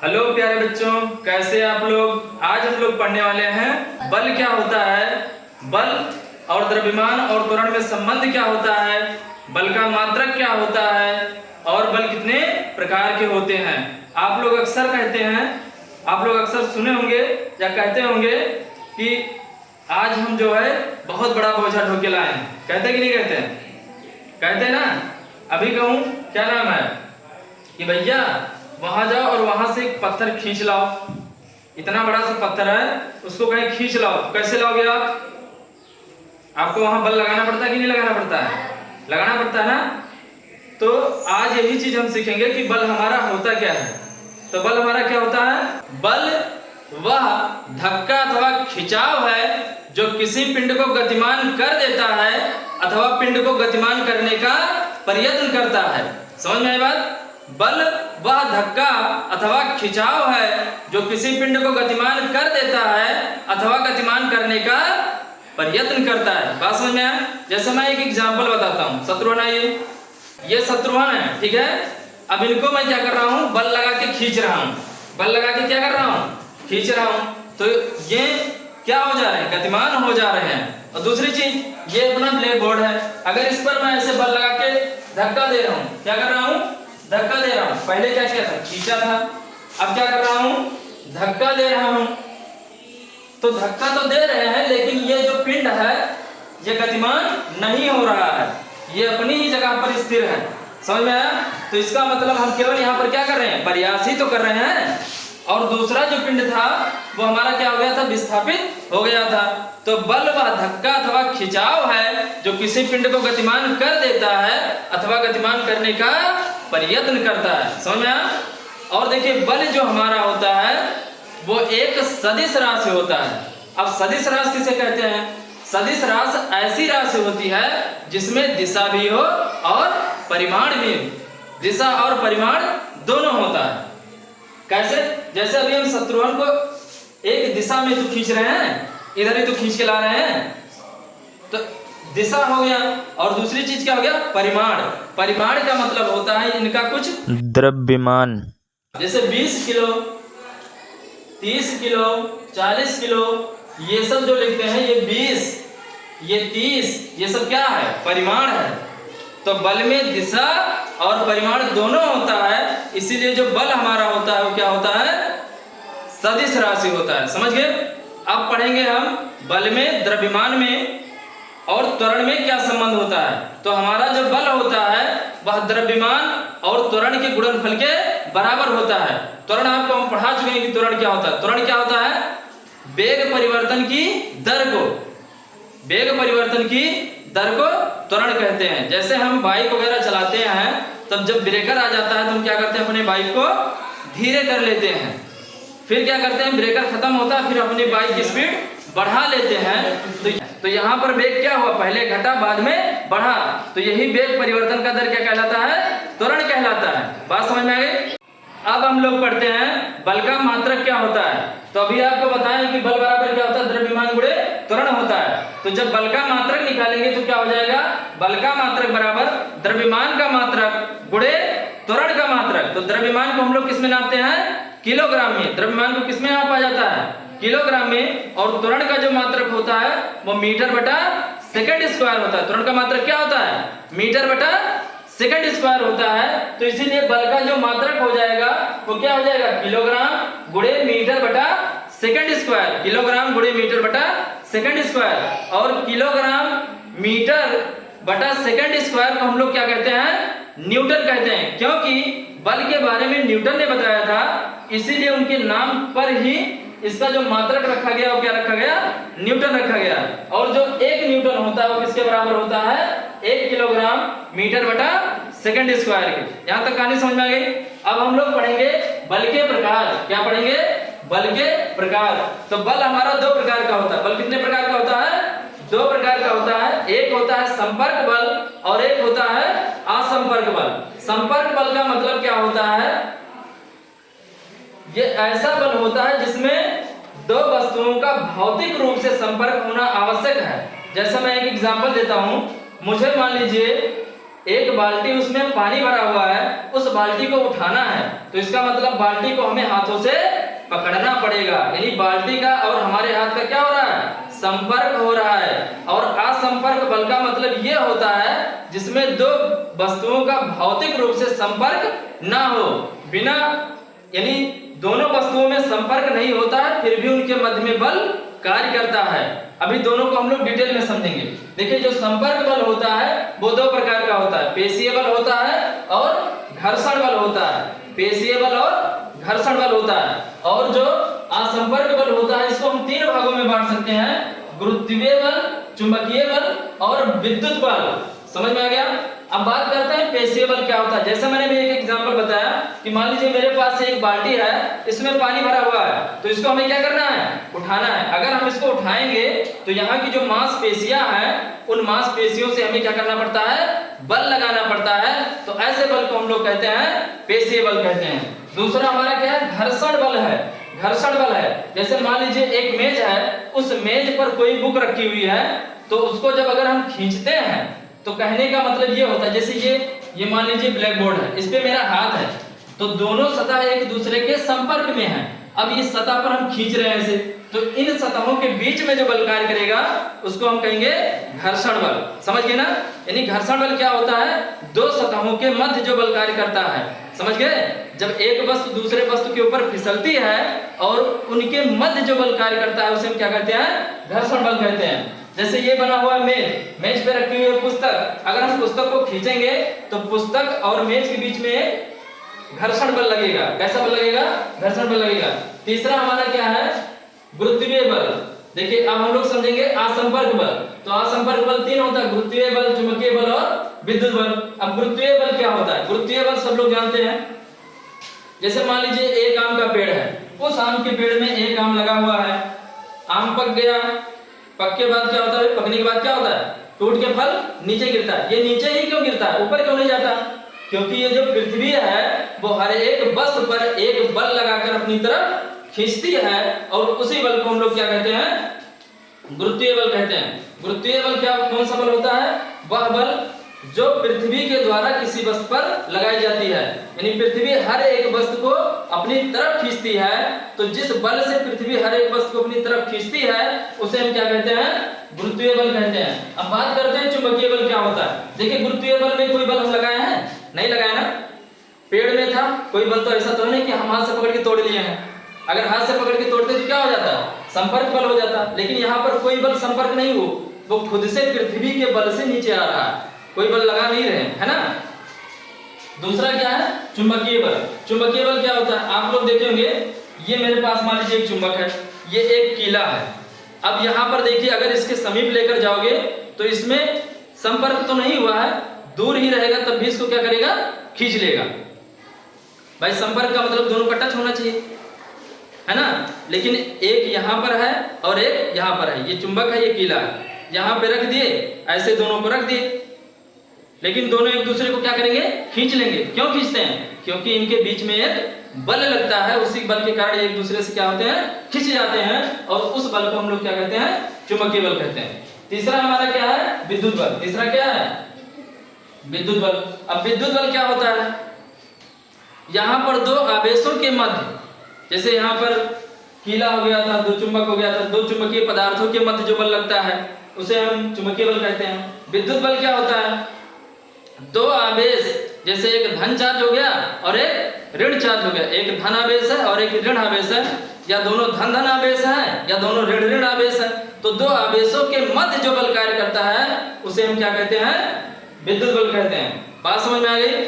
Hello प्यारे बच्चों, कैसे आप लोग। आज हम लोग पढ़ने वाले हैं बल क्या होता है, बल और द्रव्यमान और त्वरण में संबंध क्या होता है, बल का मात्रक क्या होता है और बल कितने प्रकार के होते हैं। आप लोग अक्सर कहते हैं, आप लोग अक्सर सुने होंगे या कहते होंगे कि आज हम जो है बहुत बड़ा बोझा ढो के लाए हैं। कहते कि नहीं कहते हैं? कहते ना। अभी कहूँ क्या नाम है कि भैया वहां जाओ और वहां से एक पत्थर खींच लाओ। इतना बड़ा सा पत्थर है, उसको कहीं खींच लाओ। कैसे लाओगे आप? आपको वहां बल लगाना पड़ता है कि नहीं लगाना पड़ता है? लगाना पड़ता है ना। तो आज यही चीज हम सीखेंगे कि बल हमारा होता क्या है। तो बल हमारा क्या होता है? बल वह धक्का अथवा खिंचाव है जो किसी पिंड को गतिमान कर देता है अथवा पिंड को गतिमान करने का प्रयत्न करता है। समझ में आई बात? बल वह धक्का अथवा खिंचाव है जो किसी पिंड को गतिमान कर देता है अथवा गतिमान करने का प्रयत्न करता है। बात समझ में आया? जैसे मैं एक एग्जांपल बताता हूँ। शत्रुघ्न है, ये शत्रुघ्न है, ठीक है। अब इनको मैं क्या कर रहा हूँ? बल लगा के खींच रहा हूँ। बल लगा के क्या कर रहा हूँ? खींच रहा हूँ। तो ये क्या हो जा रहे हैं? गतिमान हो जा रहे हैं। और दूसरी चीज, ये अपना ब्लैक बोर्ड है। अगर इस पर मैं ऐसे बल लगा के धक्का दे रहा हूँ, क्या कर रहा हूँ? धक्का दे रहा हूं। पहले क्या किया था? खींचा था। अब क्या कर रहा हूं? धक्का दे रहा हूं। तो धक्का तो दे रहे हैं, लेकिन ये जो पिंड है ये गतिमान नहीं हो रहा है, ये अपनी ही जगह पर स्थिर है। समझ में आया? तो इसका मतलब हम केवल यहाँ पर क्या कर रहे हैं? प्रयास ही तो कर रहे हैं। और दूसरा जो पिंड था वो हमारा क्या हो गया था? विस्थापित हो गया था। तो बल वह धक्का अथवा खिंचाव है जो किसी पिंड को गतिमान कर देता है अथवा गतिमान करने का प्रयत्न करता है। समझ में आया? और देखिए, बल जो हमारा होता है वो एक सदिश राशि होता है। अब सदिश राशि किसे कहते हैं? सदिश राशि ऐसी राशि होती है जिसमें दिशा भी हो और परिमाण भी। दिशा और परिमाण दोनों होता है। कैसे? जैसे अभी हम शत्रुघ्न को एक दिशा में तो खींच रहे हैं, इधर ही तो खींच के ला रहे हैं, तो दिशा हो गया। और दूसरी चीज क्या हो गया? परिमाण। परिमाण का मतलब होता है इनका कुछ द्रव्यमान। जैसे 20 किलो, 30 किलो, 40 किलो, ये सब जो लिखते हैं, ये 20, ये 30, ये सब क्या है? परिमाण है। तो बल में दिशा और परिमाण दोनों होता है। इसीलिए जो बल हमारा होता है वो क्या होता है? सदिश राशि होता है। समझ गए? अब पढ़ेंगे हम बल में, द्रव्यमान में और त्वरण में क्या संबंध होता है। तो हमारा जो बल होता है वह द्रव्यमान और त्वरण के गुणनफल के बराबर होता है। त्वरण आपको हम पढ़ा चुके हैं कि त्वरण क्या होता है। त्वरण क्या होता है? वेग परिवर्तन की दर को, वेग परिवर्तन की दर को त्वरण कहते हैं। जैसे हम बाइक वगैरह चलाते हैं, तब जब ब्रेकर आ जाता है तो हम क्या करते हैं? अपने बाइक को धीरे कर लेते हैं। फिर क्या करते हैं? ब्रेकर खत्म होता है, फिर अपनी बाइक की स्पीड बढ़ा लेते हैं। तो यहाँ पर वेग क्या हुआ? पहले घटा, बाद में बढ़ा। तो यही वेग परिवर्तन का दर क्या कहलाता है? त्वरण कहलाता है। बात समझ में आ गई? अब हम लोग पढ़ते हैं बल का मात्रक क्या होता है। तो अभी आपको बताएं कि बल बराबर क्या होता है? द्रव्यमान गुणे त्वरण होता है। तो जब बल का मात्रक निकालेंगे तो क्या हो जाएगा? बल का मात्रक बराबर द्रव्यमान का मात्रक गुणे त्वरण का मात्रक। तो द्रव्यमान को हम लोग किसमें नापते हैं? किलोग्राम में। द्रव्यमान को किसमें नापा जाता है? किलोग्राम में। और त्वरण का जो मात्रक होता है वो मीटर बटा सेकंड स्क्वायर होता है। त्वरण का मात्रक क्या होता है? मीटर बटा सेकंड स्क्वायर होता है। तो इसीलिए बल का जो मात्रक हो जाएगा वो क्या हो जाएगा? किलोग्राम गुणे मीटर बटा सेकंड स्क्वायर। किलोग्राम गुणे मीटर बटा सेकंड स्क्वायर। और किलोग्राम मीटर बटा सेकंड स्क्वायर को हम लोग क्या कहते हैं? न्यूटन कहते हैं। क्योंकि बल के बारे में न्यूटन ने बताया था, इसीलिए उनके नाम पर ही इसका जो मात्रक रखा गया वो क्या रखा गया? न्यूटन रखा गया। और जो 1 न्यूटन होता है वो किसके बराबर होता है? 1 किलोग्राम मीटर बटा सेकंड स्क्वायर के। यहाँ तक कहानी समझ में आ गई? अब हम लोग पढ़ेंगे बल के प्रकार। क्या पढ़ेंगे? बल के प्रकार। तो बल हमारा 2 प्रकार का होता है। बल कितने प्रकार का होता है? 2 प्रकार का होता है। एक होता है संपर्क बल और एक होता है असंपर्क बल। संपर्क बल का मतलब क्या होता है? ये ऐसा बल होता है जिसमें 2 वस्तुओं का भौतिक रूप से संपर्क होना आवश्यक है। जैसे मैं एक एग्जांपल देता हूं। मुझे मान लीजिए एक बाल्टी उसमें पानी भरा हुआ है, उस बाल्टी को उठाना है, तो इसका मतलब बाल्टी को हमें हाथों से पकड़ना पड़ेगा, यानी बाल्टी का और हमारे हाथ का क्या हो रहा है, संपर्क हो रहा है। और असंपर्क बल का मतलब ये होता है जिसमें दो वस्तुओं का भौतिक रूप से संपर्क ना हो, बिना यानी दोनों वस्तुओं में संपर्क नहीं होता है, फिर भी उनके मध्य में बल कार्य करता है। अभी दोनों को हम लोग डिटेल में समझेंगे। देखिए, जो संपर्क बल होता है वो दो प्रकार का होता है, पेशीय बल होता है और घर्षण बल होता है। पेशीय बल और घर्षण बल होता है। और जो असंपर्क बल होता है इसको हम तीन भागों में बांट सकते हैं, गुरुत्वीय बल, चुंबकीय बल और विद्युत बल। समझ में आ गया? अब बात करते हैं पेशीय बल क्या होता है। जैसे मैंने भी एक एग्जांपल बताया कि मान लीजिए मेरे पास से एक बाल्टी है, इसमें पानी भरा हुआ है, तो इसको हमें क्या करना है, उठाना है। अगर हम इसको उठाएंगे तो यहाँ की जो मांसपेशियां हैं, उन मांसपेशियों से हमें क्या करना पड़ता है, बल लगाना पड़ता है। तो ऐसे बल को हम लोग कहते हैं पेशीय बल कहते हैं। दूसरा हमारा क्या है, घर्षण बल है। घर्षण बल है, जैसे मान लीजिए एक मेज है, उस मेज पर कोई बुक रखी हुई है, तो उसको जब अगर हम खींचते हैं तो कहने का मतलब ये होता है, जैसे ये मान लीजिए ब्लैक बोर्ड है, इस पे मेरा हाथ है, तो दोनों सतह एक दूसरे के संपर्क में है। अब इस सतह पर हम खींच रहे हैं इसे, तो इन सतहों के बीच में जो बल कार्य करेगा उसको हम कहेंगे घर्षण बल। समझ गए ना? यानी घर्षण बल क्या होता है, दो सतहों के मध्य जो बल कार्य करता है। समझ गए? जब एक वस्तु दूसरे वस्तु के ऊपर फिसलती है और उनके मध्य जो बल कार्य करता है उसे हम क्या कहते हैं, घर्षण बल कहते हैं। जैसे ये बना हुआ है मेज पे रखी हुई है पुस्तक, अगर हम पुस्तक को खींचेंगे तो पुस्तक और मेज के बीच में घर्षण बल लगेगा। कैसा बल लगेगा, घर्षण बल लगेगा। तीसरा हमारा क्या है, गुरुत्वीय बल। देखिए अब हम लोग समझेंगे असंपर्क बल। तो असंपर्क बल तीन होता है, गुरुत्वीय बल, चुंबकीय बल और विद्युत बल। अब गुरुत्वीय बल क्या होता है, गुरुत्वीय बल सब लोग जानते हैं। जैसे मान लीजिए एक आम का पेड़ है, उस आम के पेड़ में एक आम लगा हुआ है, आम पक गया, पक के बाद क्या होता है, पकने के बाद क्या होता है, टूट के फल नीचे गिरता है। ये नीचे ही क्यों गिरता है, ऊपर क्यों नहीं जाता? क्योंकि ये जो पृथ्वी है वो हर एक वस्तु पर एक बल लगाकर अपनी तरफ खींचती है, और उसी बल को हम लोग क्या कहते हैं, गुरुत्वीय बल कहते हैं। गुरुत्वीय बल क्या, कौन सा बल होता है, वह बल जो पृथ्वी के द्वारा किसी वस्तु पर लगाई जाती है। यानी पृथ्वी हर एक वस्तु को अपनी तरफ खींचती है, तो जिस बल से पृथ्वी हर एक वस्तु को अपनी तरफ खींचती है उसे हम क्या कहते हैं, गुरुत्वीय बल कहते हैं। अब बात करते हैं चुंबकीय बल क्या होता है। देखिए गुरुत्वीय बल में कोई बल हम लगाए हैं, नहीं लगाए ना। पेड़ में था कोई बल, तो ऐसा तो नहीं कि हम हाथ से पकड़ के तोड़ लिए हैं। अगर हाथ से पकड़ के तोड़ते तो क्या हो जाता, संपर्क बल हो जाता। लेकिन यहाँ पर कोई बल संपर्क नहीं हो, वो खुद से पृथ्वी के बल से नीचे आ रहा है, कोई बल लगा नहीं रहे, है ना। दूसरा क्या है, चुंबकीय बल। चुंबकीय बल क्या होता है, आप लोग देखेंगे, ये मेरे पास मान लीजिए एक चुंबक है, ये एक कीला है। अब यहाँ पर देखिए, अगर इसके समीप लेकर जाओगे तो इसमें संपर्क तो नहीं हुआ है, दूर ही रहेगा, तब भी इसको क्या करेगा, खींच लेगा। भाई संपर्क का मतलब दोनों का टच होना चाहिए, है ना। लेकिन एक यहाँ पर है और एक यहाँ पर है, ये चुंबक है, ये कीला है, यहाँ पे रख दिए, ऐसे दोनों को रख दिए, लेकिन दोनों एक दूसरे को क्या करेंगे, खींच लेंगे। क्यों खींचते हैं, क्योंकि इनके बीच में एक बल लगता है, उसी बल के कारण एक दूसरे से क्या होते हैं, खिंच जाते हैं, और उस बल को हम लोग क्या कहते हैं, चुंबकीय बल कहते हैं। तीसरा हमारा क्या है, विद्युत बल। तीसरा क्या है, विद्युत बल। अब विद्युत बल क्या होता है, यहाँ पर दो आवेशों के मध्य, जैसे यहाँ पर कीला हो गया था, दो चुंबक हो गया था, दो चुंबकीय पदार्थों के मध्य जो बल लगता है उसे हम चुंबकीय बल कहते हैं। विद्युत बल क्या होता है, दो आवेश, जैसे एक धन चार्ज हो गया और एक ऋण चार्ज हो गया, एक धन आवेश है और एक ऋण आवेश है, या दोनों धन धन आवेश है या दोनों ऋण ऋण आवेश है, तो दो आवेशों के मध्य जो बल कार्य करता है उसे हम क्या कहते हैं, विद्युत बल कहते हैं। बात समझ में आ गई।